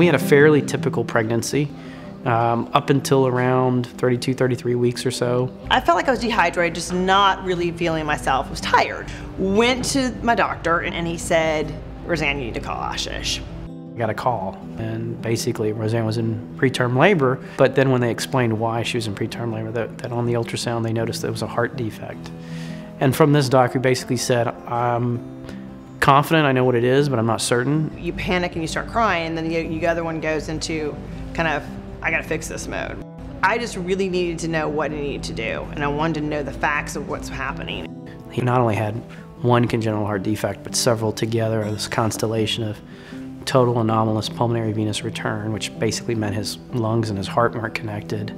We had a fairly typical pregnancy. Up until around 32, 33 weeks or so. I felt like I was dehydrated, just not really feeling myself. I was tired. Went to my doctor and he said, Roseann, you need to call Aashish. I got a call, and basically Roseann was in preterm labor, but then when they explained why she was in preterm labor, that on the ultrasound they noticed there was a heart defect. And from this doc, who basically said, I'm confident I know what it is, but I'm not certain. You panic and you start crying, and then the other one goes into kind of, I gotta fix this mode. I just really needed to know what I needed to do, and I wanted to know the facts of what's happening. He not only had one congenital heart defect, but several together, this constellation of total anomalous pulmonary venous return, which basically meant his lungs and his heart weren't connected.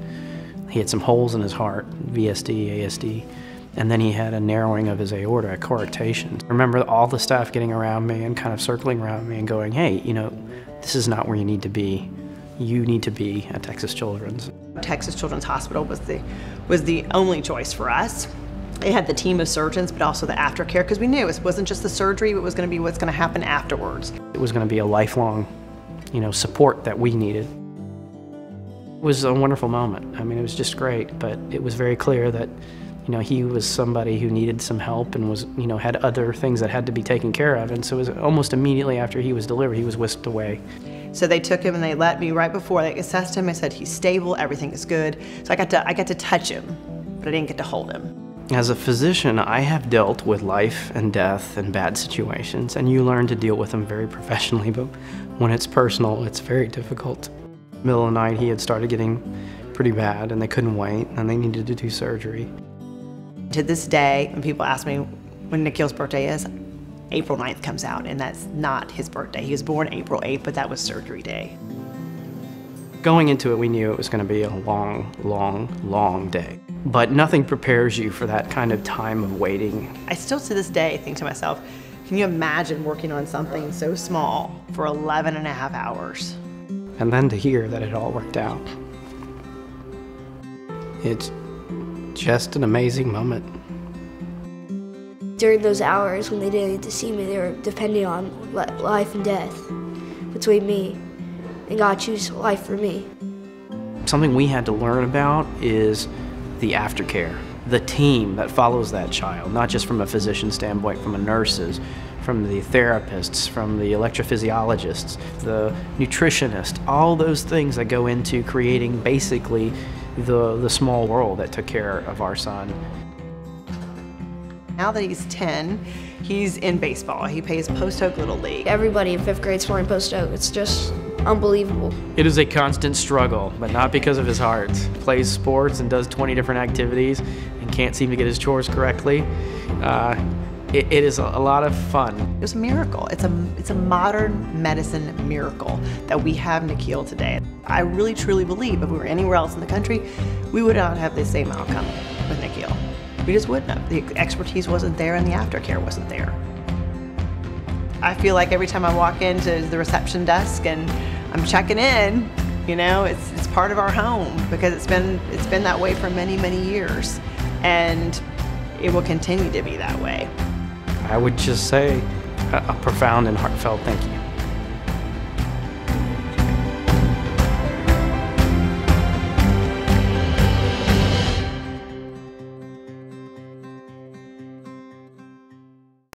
He had some holes in his heart, VSD, ASD, and then he had a narrowing of his aorta, a coarctation. I remember all the staff getting around me and kind of circling around me and going, hey, you know, this is not where you need to be. You need to be at Texas Children's. Texas Children's Hospital was the only choice for us. It had the team of surgeons, but also the aftercare, because we knew it wasn't just the surgery, it was going to be what's going to happen afterwards. It was going to be a lifelong, support that we needed. It was a wonderful moment. I mean, it was just great, but it was very clear that, he was somebody who needed some help and was, had other things that had to be taken care of. And so it was almost immediately after he was delivered, he was whisked away. So they took him and they let me right before they assessed him. I said, he's stable, everything is good. So I got to touch him, but I didn't get to hold him. As a physician, I have dealt with life and death and bad situations, and you learn to deal with them very professionally, but when it's personal, it's very difficult. Middle of the night, he had started getting pretty bad, and they couldn't wait, and they needed to do surgery. To this day, when people ask me when Nikhil's birthday is, April 9th comes out, and that's not his birthday. He was born April 8th, but that was surgery day. Going into it, we knew it was going to be a long, long, long day. But nothing prepares you for that kind of time of waiting. I still to this day think to myself, can you imagine working on something so small for 11 and a half hours? And then to hear that it all worked out. It's just an amazing moment. During those hours when they didn't need to see me, they were depending on life and death between me, and God chose life for me. Something we had to learn about is the aftercare, the team that follows that child, not just from a physician standpoint, from the nurses, from the therapists, from the electrophysiologists, the nutritionist, all those things that go into creating basically the small world that took care of our son. Now that he's 10, he's in baseball. He plays Post Oak Little League. Everybody in 5th grade is playing Post Oak. It's just unbelievable. It is a constant struggle, but not because of his heart. He plays sports and does 20 different activities and can't seem to get his chores correctly. It is a lot of fun. It was a miracle. It's a modern medicine miracle that we have Nikhil today. I really truly believe if we were anywhere else in the country, we would not have the same outcome with Nikhil. We just wouldn't have. The expertise wasn't there and the aftercare wasn't there. I feel like every time I walk into the reception desk and I'm checking in, it's part of our home because it's been that way for many, many years. And it will continue to be that way. I would just say a profound and heartfelt thank you.